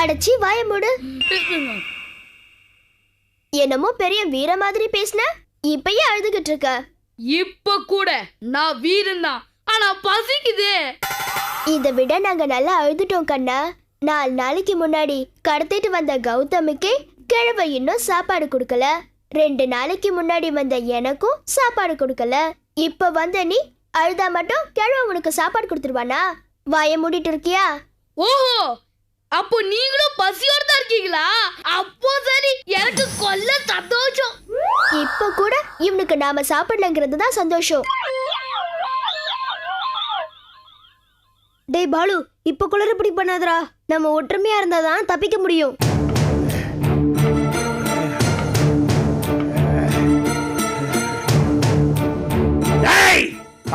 அடச்சி வாய மூடு. என்னமோ பெரிய வீர மாதிரி பேசின, இப்பயே அழுதுகிட்டு இருக்க. இப்ப கூட நான் வீரன் தான், ஆனா பசிக்குது. இதை விட நாங்க நல்லா அழுதுட்டோம் கண்ணா. 4 நாளைக்கு முன்னாடி கடத்திட்டு வந்த கௌதமிக்கு கிழவ இன்னும் சாப்பாடு கொடுக்கல. 2 நாளைக்கு முன்னாடி வந்த எனக்கும் சாப்பாடு கொடுக்கல. இப்ப வந்த நீ அழுதா மட்டும் கிழவ உனக்கு சாப்பாடு கொடுத்துருவானா? வாய மூடிட்டு இருக்கியா? ஓஹோ, அப்போ நீங்களும் பசியோட தான் இருக்கீங்களா? அப்போ சரி, எனக்கு கொல்ல சந்தோஷம். இப்ப கூட இவனுக்கு நாம சாப்பிடலங்கிறது தான் சந்தோஷம். டேய் பாலு, இப்ப குளறுபடி பண்ணாதடா. நம்ம ஒற்றுமையா இருந்தாதான் தப்பிக்க முடியும்.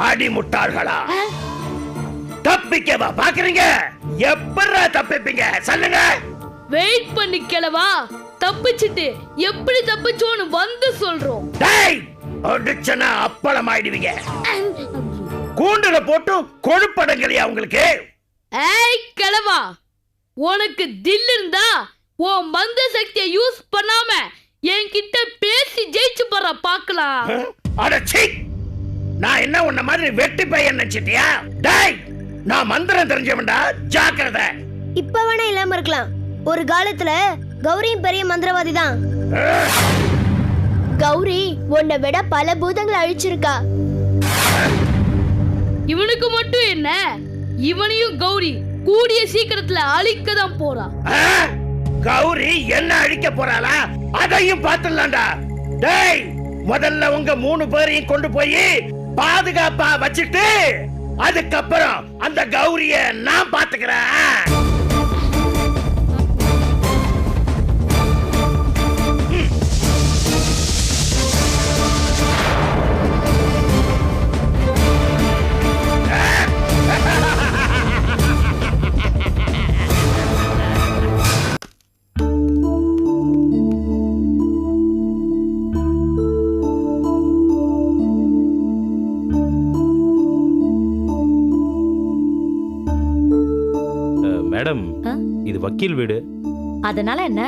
ஆடி முட்டாள்களா, தப்பிக்கவா பாக்குறீங்க? எப்படா தப்பிப்பீங்க சொல்லுங்க. வெயிட் பண்ணி கிளவா, தப்பிச்சிட்டு எப்படி தப்பிச்சோன்னு வந்து சொல்றோம். டேய், அடிச்சனா அப்பளம் ஆயிடுவீங்க. கூண்டுல போட்டு கொழுப்படங்களையா உங்களுக்கு? ஏய் கிளவா, உனக்கு தில் இருந்தா உன் மந்த சக்தியை யூஸ் பண்ணாம என்கிட்ட பேசி ஜெயிச்சு போற பாக்கலாம். அடச்சி, நான் என்ன உன்ன மாதிரி வெட்டி பையன் நினைச்சிட்டியா? டேய், நான் மந்திரம் தெரிஞ்சவன்டா, ஜாக்கிரதை. இப்ப வேணா இல்லாம இருக்கலாம், ஒரு காலத்துல கௌரியும் பெரிய மந்திரவாதி தான். கௌரி உன்னை விட பல பூதங்களை அழிச்சிருக்கா. இவனுக்கு மட்டும் என்ன, இவனையும் கௌரி கூடிய சீக்கிரத்துல அழிக்க தான் போறா. கௌரி என்ன அழிக்க போறாளா? அதையும் பார்த்துடலாம்டா. டேய், முதல்ல உங்க 3 பேரையும் கொண்டு போய் பாதுகாப்பா வச்சுட்டு அதுக்கப்புறம் அந்த கௌரிய நான் பாத்துக்கிறேன். மேடம், இது வக்கீல் வீடு. அதனால என்ன?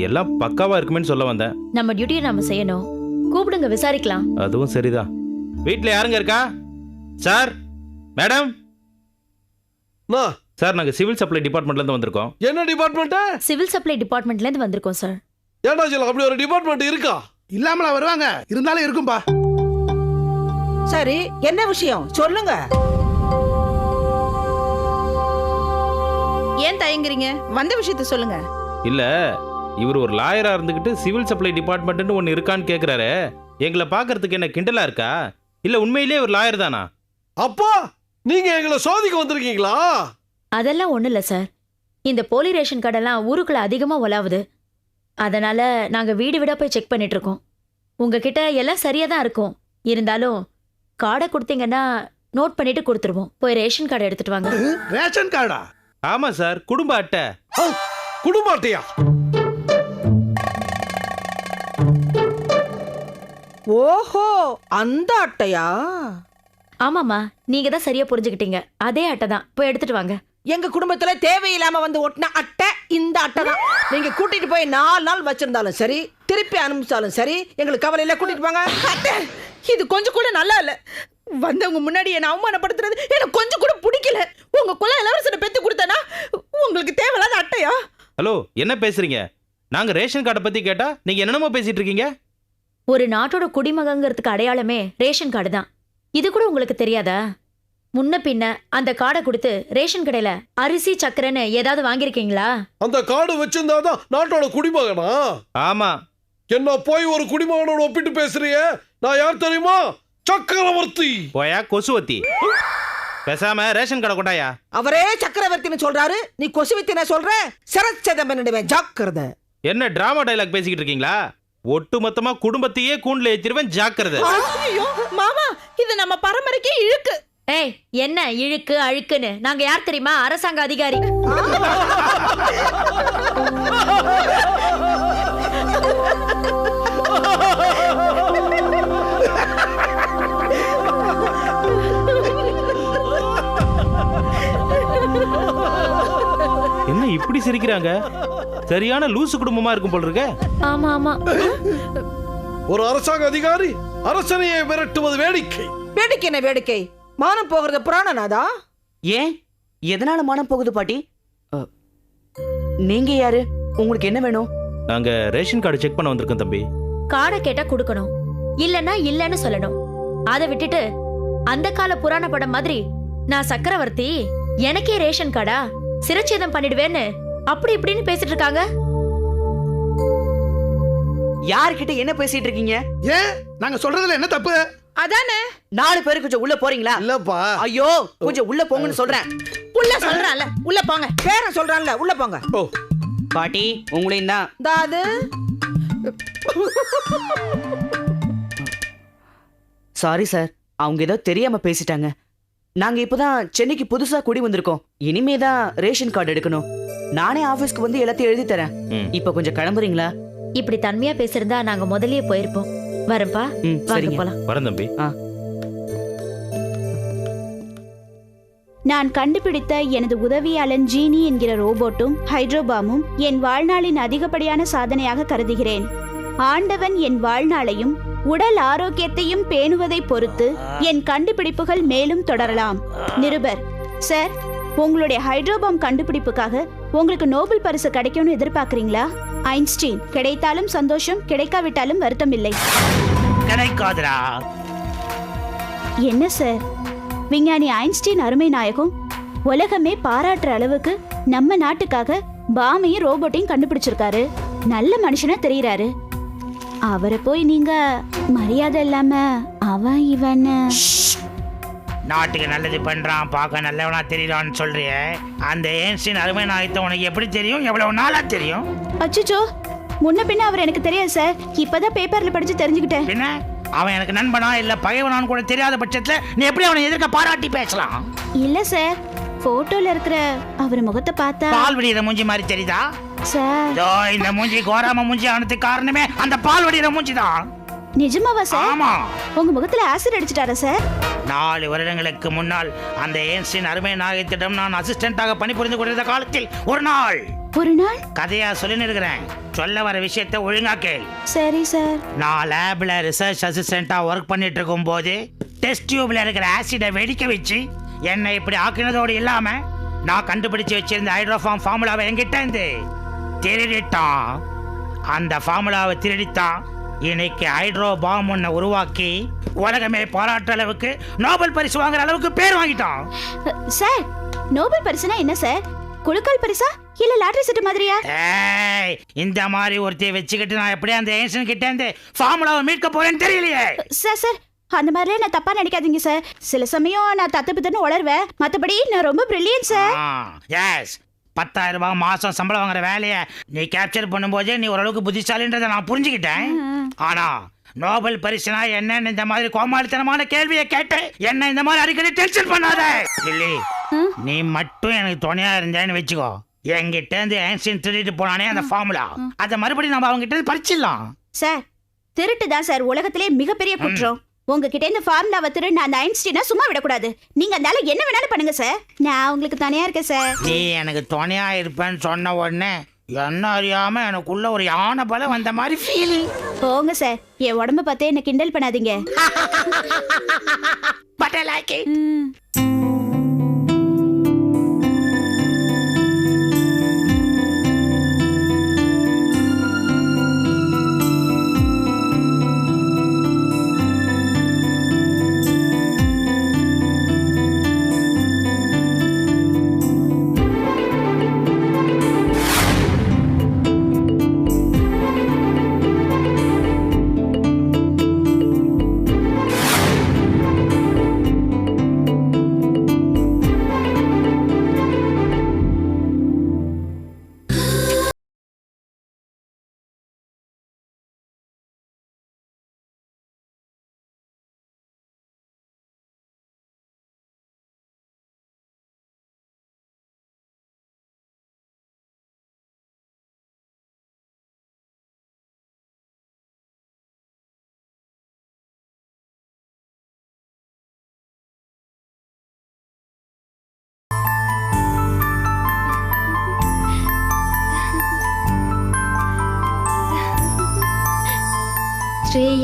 எல்லாம் பக்காவா இருக்குமேன்னு சொல்ல வந்தேன். நம்ம டியூட்டியை நாம செய்யணும். கூப்பிடுங்க, விசாரிக்கலாம். அதுவும் சரிதான். வீட்ல யாருங்க இருக்கா? Sir, madam. சார், நாங்க சிவில் சப்ளை டிபார்ட்மெண்ட்ல இருந்து வந்திருக்கோம். என்ன டிபார்ட்மெண்ட்? சிவில் சப்ளை டிபார்ட்மெண்ட்ல இருந்து வந்திருக்கோம் சார். ஏடா சொல்ல, அப்படி ஒரு டிபார்ட்மெண்ட் இருக்கா? இல்லாமல வருவாங்க, இருந்தாலும் இருக்கும்பா. சரி, என்ன விஷயம் சொல்லுங்க. ஏன் தயங்குறீங்க? வந்த விஷயத்த சொல்லுங்க. இல்ல, இவர் ஒரு லாயரா இருந்துகிட்டு சிவில் சப்ளை டிபார்ட்மெண்ட்னு ஒன்னு இருக்கான்னு கேக்குறாரு. எங்களை பாக்குறதுக்கு என்ன கிண்டலா இருக்கா? இல்ல உண்மையிலேயே ஒரு லாயர் தானா? அப்பா, நீங்க எங்களை சோதிக்க வந்திருக்கீங்களா? அதெல்லாம் ஒண்ணு இல்ல சார். இந்த போலி ரேஷன் கார்டெல்லாம் ஊருக்குள்ள அதிகமா உலாவுது. அதனால நாங்க வீடு வீடா போய் செக் பண்ணிட்டு இருக்கோம். உங்ககிட்ட எல்லாம் சரியா தான் இருக்கும். இருந்தாலும் கார்டை கொடுத்தீங்கன்னா நோட் பண்ணிட்டு கொடுத்துருவோம். போய் ரேஷன் கார்டை எடுத்துட்டு வாங்க. ரேஷன் கார்டா? ஆமா சார், குடும்ப அட்டை. குடும்ப அட்டையா? ஓஹோ, அந்த அட்டையா? ஆமாமா, நீங்க தான் சரியா புரிஞ்சுக்கிட்டீங்க. அதே அட்டை தான், போய் எடுத்துட்டு வாங்க. எங்க குடும்பத்துல தேவையில்லாம வந்து ஒட்டின அட்டை இந்த அட்டை தான். நீங்க கூட்டிட்டு போய் 4 நாள் வச்சிருந்தாலும் சரி, திருப்பி அனுப்பிச்சாலும் சரி, எங்களுக்கு கவலையில கூட்டிட்டு போங்க. அத்தை, இது கொஞ்சம் கூட நல்லா இல்ல. வந்தவங்க முன்னாடி என்ன அவமானப்படுத்துறது எனக்கு கொஞ்சம் கூட பிடிக்கல. உங்க குல இளவரசனை பெத்து கொடுத்தனா உங்களுக்கு தேவையில்லாத அட்டையா? ஹலோ, என்ன பேசுறீங்க? நாங்க ரேஷன் கார்டை பத்தி கேட்டா நீங்க என்னமோ பேசிட்டு இருக்கீங்க. ஒரு நாட்டோட குடிமகங்கிறதுக்கு அடையாளமே ரேஷன் கார்டு தான். இது கூட உங்களுக்கு தெரியாதா? முன்ன பின்ன அந்த கார்டை கொடுத்து ரேஷன் கடையில அரிசி சக்கரைன்னு ஏதாவது வாங்கியிருக்கீங்களா? அந்த கார்டு வச்சிருந்தாதான் நாட்டோட குடிமகனா? ஆமா. என்ன போய் ஒரு குடிமகனோட ஒப்பிட்டு பேசுறிய? நான் யார் தெரியுமா? சக்கரவர்த்தி. போயா கொசுவத்தி. பேசாம ரேஷன் கடை கொண்டாயா. அவரே சக்கரவர்த்தின்னு சொல்றாரு, நீ கொசுவத்தின சொல்ற. சரச்சதம் என்னடுவேன், ஜாக்கிரதை. என்ன டிராமா டைலாக் பேசிக்கிட்டு இருக்கீங்களா? ஒட்டு மொத்தமா குடும்பத்தையே கூண்டுல ஏத்திடுவேன், ஜாக்கிரதை. ஐயோ மாமா, இது நம்ம பரம்பரைக்கே இழுக்கு. ஏய், என்ன இழுக்கு அழுக்குன்னு? நாங்க யார் தெரியுமா? அரசாங்க அதிகாரி. என்ன இப்படி சிரிக்கிறாங்க? சரியான லூசு குடும்பமா இருக்கும் போல இருக்க. ஆமா ஆமா. ஒரு அரசாங்க அதிகாரி அரசனையே விரட்டுவது வேடிக்கை. வேடிக்கை என்ன வேடிக்கை? மானம் போகிறது புராணனாதா? ஏன் எதனால மானம் போகுது பாட்டி? நீங்க யாரு? உங்களுக்கு என்ன வேணும்? நாங்க ரேஷன் கார்டு செக் பண்ண வந்திருக்கோம் தம்பி. காடை கேட்டா கொடுக்கணும், இல்லன்னா இல்லன்னு சொல்லணும். அதை விட்டுட்டு அந்த கால புராண படம் மாதிரி நான் சக்கரவர்த்தி, எனக்கே ரேஷன் கார்டா, சிரச்சேதம் பண்ணிடுவேன்னு அப்படி இப்படின்னு பேசிட்டு இருக்காங்க. யார்கிட்ட என்ன பேசிட்டு இருக்கீங்க? ஏன் நாங்க சொல்றதுல என்ன தப்பு? அதானே 4 பேரு கொஞ்சம் உள்ள போறீங்களா? இல்லப்பா. ஐயோ கொஞ்சம் உள்ள போங்கன்னு சொல்றேன். உள்ள சொல்றான்ல, உள்ள போங்க. பேர சொல்றான்ல, உள்ள போங்க. ஓ பாட்டி உங்களையும் தான். தாது சாரி சார், அவங்க ஏதோ தெரியாம பேசிட்டாங்க. நாங்க இப்பதான் சென்னைக்கு புதுசா குடி வந்திருக்கோம். இனிமேதான் ரேஷன் கார்டு எடுக்கணும். நானே ஆபீஸ்க்கு வந்து எல்லாத்தையும் எழுதி தரேன். இப்ப கொஞ்சம் கிளம்புறீங்களா? இப்படி தன்மையா பேசிருந்தா நாங்க முதல்லயே போயிருப்போம். வரப்பா, வாங்க சரிங்க. போலாம். வரேன் தம்பி. நான் கண்டுபிடித்த எனது உதவியாளன் ஜீனி என்கிற ரோபோட்டும் ஹைட்ரோபாமும் என் வாழ்நாளின் அதிகப்படியான சாதனையாக கருதுகிறேன். ஆண்டவன் என் வாழ்நாளையும் உடல் ஆரோக்கியத்தையும் பேணுவதை பொறுத்து என் கண்டுபிடிப்புகள் மேலும் தொடரலாம். நிருபர் சார், உங்களுடைய ஹைட்ரோபாம் கண்டுபிடிப்புக்காக உங்களுக்கு நோபல் பரிசு கிடைக்கும்னு எதிர்பார்க்கறீங்களா? ஐன்ஸ்டீன், கிடைத்தாலும் சந்தோஷம், கிடைக்காவிட்டாலும் வருத்தம் இல்லை. கிடைக்காதுடா. என்ன சார், விஞ்ஞானி ஐன்ஸ்டீன் அருமை நாயகம் உலகமே பாராட்டுற அளவுக்கு நம்ம நாட்டுக்காக பாமையும் ரோபோட்டையும் கண்டுபிடிச்சிருக்காரு. நல்ல மனுஷனா தெரியறாரு. அவரை போய் நீங்க மரியாதை இல்லாம அவன் இவன். நாட்டுக்கு நல்லது பண்றான், பார்க்க நல்லவனா தெரியறான்னு சொல்றிய. அந்த ஏன்ஸ்டீன் அருமை நாயத்தை உனக்கு எப்படி தெரியும்? எவ்வளவு நாளா தெரியும்? அச்சுச்சோ, முன்ன பின்ன அவர் எனக்கு தெரியாது சார். இப்பதான் பேப்பர்ல படிச்சு தெரிஞ்சுக்கிட்டேன். என்ன அவன் எனக்கு நண்பனா இல்ல பகைவனான்னு கூட தெரியாத பட்சத்துல நீ எப்படி அவனை எதிர்க்க பாராட்டி பேசலாம்? இல்ல சார், போட்டோல இருக்கிற அவர் முகத்தை பார்த்தா பால் வடிகிற மூஞ்சி மாதிரி தெரியுதா சார்? இந்த மூஞ்சி கோராம மூஞ்சி ஆனதுக்கு காரணமே அந்த பால் வடிகிற மூஞ்சி தான். நிஜமாவா சார்? ஆமா. உங்க முகத்துல ஆசிட் அடிச்சிட்டாரா சார்? 4 வருடங்களுக்கு முன்னால் அந்த ஏன்ஸ்டீன் அருமை நாயகத்திடம் நான் அசிஸ்டண்டாக பணிபுரிந்து கொண்டிருந்த காலத்தில் ஒரு நாள் கதையா சொல்லி இருக்கிறேன். சொல்ல வர விஷயத்தை ஒழுங்கா கேள். சரி சார். நான் லேப்ல ரிசர்ச் அசிஸ்டண்டா ஒர்க் பண்ணிட்டு இருக்கும் போது டெஸ்ட் டியூப்ல இருக்கிற ஆசிடை வெடிக்க வச்சு என்னை இப்படி ஆக்கினதோடு இல்லாம நான் கண்டுபிடிச்சு வச்சிருந்த ஹைட்ரோஃபார்ம் ஃபார்முலாவை என்கிட்ட இருந்து திருடிட்டான். அந்த ஃபார்முலாவை திருடித்தான் இன்னைக்கு ஹைட்ரோ பாம் ஒன்ன உருவாக்கி உலகமே பாராட்டுற அளவுக்கு நோபல் பரிசு வாங்குற அளவுக்கு பேர் வாங்கிட்டான். சார், நோபல் பரிசுனா என்ன சார்? குலுக்கல் பரிசா இல்ல லாட்டரி சீட்டு மாதிரியா? இந்த மாதிரி ஒருத்தைய வச்சுக்கிட்டு நான் எப்படியா அந்த ஏன்ஸ்டீன் கிட்ட இருந்து ஃபார்முலாவை மீட்க போறேன்னு தெரியலையே. சார், அந்த மாதிரிலாம் நான் தப்பா நினைக்காதீங்க சார். சில சமயம் நான் தத்துன்னு உளறுவேன். மத்தபடி நான் ரொம்ப பிரில்லியன்ட் சார். எஸ், 10,000 ரூபாய் மாசம் சம்பளம் வாங்குற வேலையை நீ கேப்சர் பண்ணும்போதே நீ ஓரளவுக்கு புத்திசாலின்றதை நான் புரிஞ்சுக்கிட்டேன். ஆனா நோபல் பரிசுனா என்னன்னு இந்த மாதிரி கோமாளித்தனமான கேள்வியை கேட்டு என்ன இந்த மாதிரி அடிக்கடி டென்ஷன் பண்ணாத. இல்லை, நீ மட்டும் எனக்கு துணையா இருந்தேன்னு வச்சுக்கோ, என்கிட்ட இருந்து ஐன்ஸ்டீன் திருடிட்டு போனானே அந்த ஃபார்முலா, அதை மறுபடியும் நம்ம அவங்க கிட்ட பறிச்சிடலாம். சார், திருட்டு தான் சார் உலகத்திலே மிகப்பெரிய குற்றம். உங்ககிட்ட இந்த ஃபார்முலாவை திருடின அந்த ஐன்ஸ்டீனை சும்மா விடக்கூடாது. நீங்க அதனால என்ன வேணாலும் பண்ணுங்க சார். நான் உங்களுக்கு துணையா இருக்கேன் சார். நீ எனக்கு துணையா இருப்பேன்னு சொன்ன உடனே என்ன அறியாம எனக்குள்ள ஒரு யானை பலம் வந்த மாதிரி ஃபீலிங். போங்க சார், என் உடம்ப பார்த்தே என்ன கிண்டல் பண்ணாதீங்க. But I like it.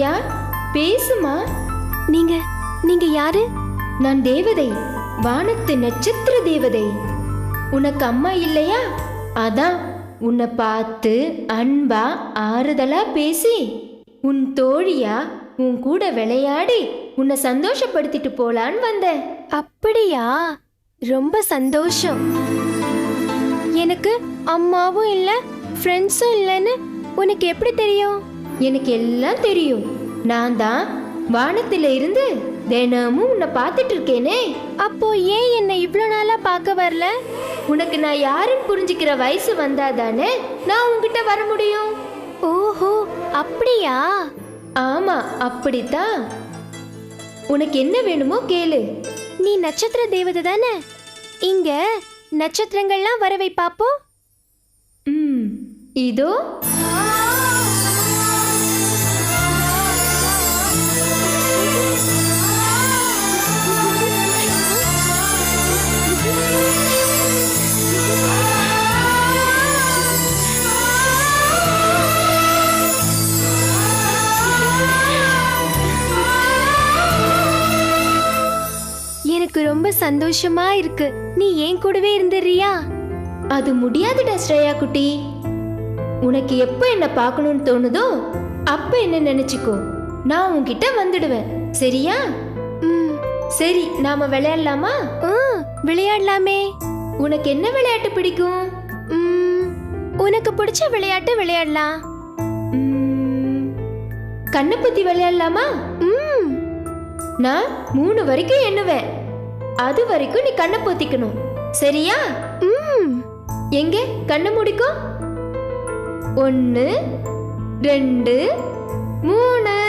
யார்? பேசுமா. நீங்க யாரு? நான் தேவதை, வானத்து நட்சத்திர தேவதை. உனக்கு அம்மா இல்லையா? அதான் உன்னை பார்த்து அன்பா ஆறுதலா பேசி உன் தோழியா உன் கூட விளையாடி உன்னை சந்தோஷப்படுத்திட்டு போலான்னு வந்தேன். அப்படியா? ரொம்ப சந்தோஷம். எனக்கு அம்மாவும் இல்ல ஃப்ரெண்ட்ஸும் இல்லைன்னு உனக்கு எப்படி தெரியும்? எனக்கு எல்லாம் தெரியும். நான் தான் வானத்துல இருந்து தினமும் உன்னை பார்த்துட்டு இருக்கேனே. அப்போ ஏன் என்னை இவ்வளோ நாளா பார்க்க வரல? உனக்கு நான் யாருன்னு புரிஞ்சுக்கிற வயசு வந்தாதானே நான் உன்கிட்ட வர முடியும். ஓஹோ, அப்படியா? ஆமா, அப்படித்தான். உனக்கு என்ன வேணுமோ கேளு. நீ நட்சத்திர தேவதை தானே? இங்க நட்சத்திரங்கள்லாம் வரவை பாப்போம். இதோ. எனக்கு ரொம்ப சந்தோஷமா இருக்கு. நீ ஏன் கூடவே இருந்துறியா? அது முடியாதுடா ஸ்ரேயா குட்டி. உனக்கு எப்ப என்ன பார்க்கணும்னு தோணுதோ அப்ப என்ன நினைச்சுக்கோ. நான் உன்கிட்ட வந்துடுவேன். சரியா? சரி, நாம விளையாடலாமா? விளையாடலாமே. உனக்கு என்ன விளையாட்டு பிடிக்கும்? உனக்கு பிடிச்ச விளையாட்டு விளையாடலாம். கண்ணை பத்தி விளையாடலாமா? நான் 3 வரைக்கும் எண்ணுவேன். அது வரைக்கும் நீ கண்ணை பொத்திக்கணும். சரியா? எங்க கண்ணை முடிக்கும்? 1 2 3.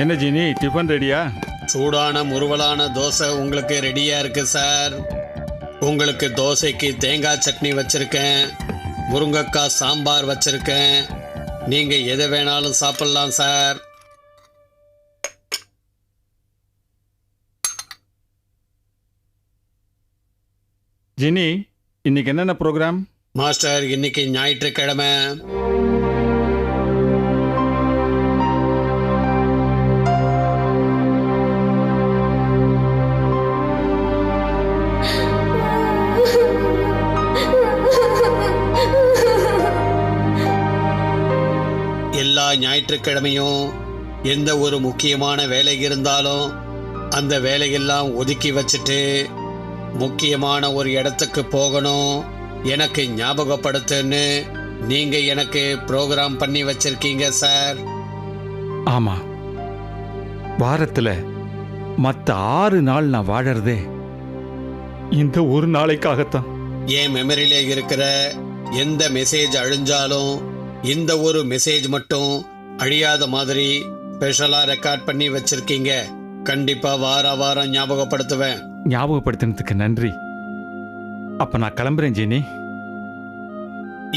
என்ன ஜீனி, டிஃபன் ரெடியா? சூடான முறுவலான தோசை உங்களுக்கு ரெடியா இருக்கு சார். உங்களுக்கு தோசைக்கு தேங்காய் சட்னி வச்சிருக்கேன், முருங்கக்காய் சாம்பார் வச்சிருக்கேன். நீங்க எதை வேணாலும் சாப்பிடலாம் சார். ஜீனி, இன்னைக்கு என்னென்ன ப்ரோக்ராம்? மாஸ்டர், இன்னைக்கு ஞாயிற்றுக்கிழமை. எல்லா ஞாயிற்றுக்கிழமையும் எந்த ஒரு முக்கியமான வேலை இருந்தாலும் அந்த வேலையெல்லாம் ஒதுக்கி வச்சுட்டு முக்கியமான ஒரு இடத்துக்கு போகணும், எனக்கு ஞாபகப்படுத்துன்னு நீங்க எனக்கு ப்ரோக்ராம் பண்ணி வச்சிருக்கீங்க சார். ஆமா, வாரத்துல மற்ற 6 நாள் நான் வாழறதே இந்த ஒரு நாளைக்காகத்தான். என் மெமரியில இருக்கிற எந்த மெசேஜ் அழிஞ்சாலும் இந்த ஒரு மெசேஜ் மட்டும் அழியாத மாதிரி ஸ்பெஷலா ரெக்கார்ட் பண்ணி வச்சிருக்கீங்க. கண்டிப்பா வாரம் ஞாபகப்படுத்துவேன். ஞாபகப்படுத்தினதுக்கு நன்றி. அப்ப நான் கிளம்புறேன் ஜீனி.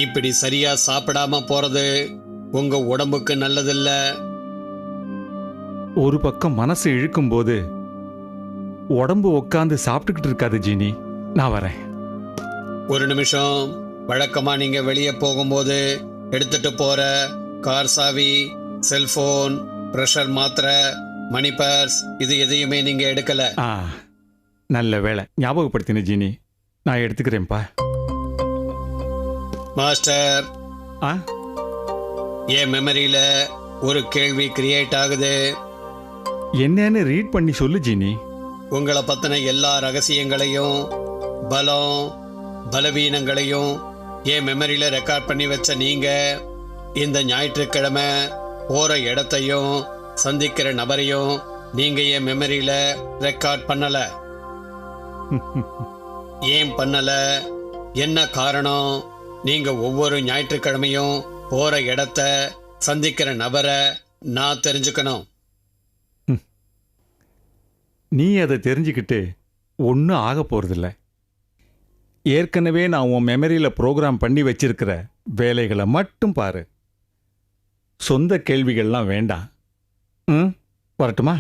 இப்படி சரியா சாப்பிடாம போறது உங்க உடம்புக்கு நல்லதில்ல. ஒரு பக்கம் மனசு இழுக்கும் போது உடம்பு உட்காந்து சாப்பிட்டுக்கிட்டு இருக்காது ஜீனி. நான் வரேன். ஒரு நிமிஷம். வழக்கமா நீங்க வெளியே போகும்போது எடுத்துட்டு போற கார் சாவி, செல்போன், பிரஷர் மாத்திரை, மணி பர்ஸ் இது எதையுமே நீங்க எடுக்கல. நல்ல வேலை ஞாபகப்படுத்தின ஜீனி. நான் எடுத்துக்கிறேன்ப்பா. மாஸ்டர், என் மெமரியில ஒரு கேள்வி கிரியேட் ஆகுது. என்னன்னு ரீட் பண்ணி சொல்லு ஜீனி. உங்களை பத்தின எல்லா ரகசியங்களையும் பலம் பலவீனங்களையும் என் மெமரியில ரெக்கார்ட் பண்ணி வச்ச நீங்க இந்த ஞாயிற்றுக்கிழமை போற இடத்தையும் சந்திக்கிற நபரையும் நீங்க என் மெமரியில ரெக்கார்ட் பண்ணல. ஏன் பண்ணல? என்ன காரணம்? நீங்க ஒவ்வொரு ஞாயிற்றுக்கிழமையும் போற இடத்த சந்திக்கிற நபரை நான் தெரிஞ்சுக்கணும். நீ அதை தெரிஞ்சுக்கிட்டு ஒன்றும் ஆக போறதில்ல. ஏற்கனவே நான் உன் மெமரியில் ப்ரோக்ராம் பண்ணி வச்சிருக்கிற வேலைகளை மட்டும் பாரு. சொந்த கேள்விகள்லாம் வேண்டாம். வரட்டுமா?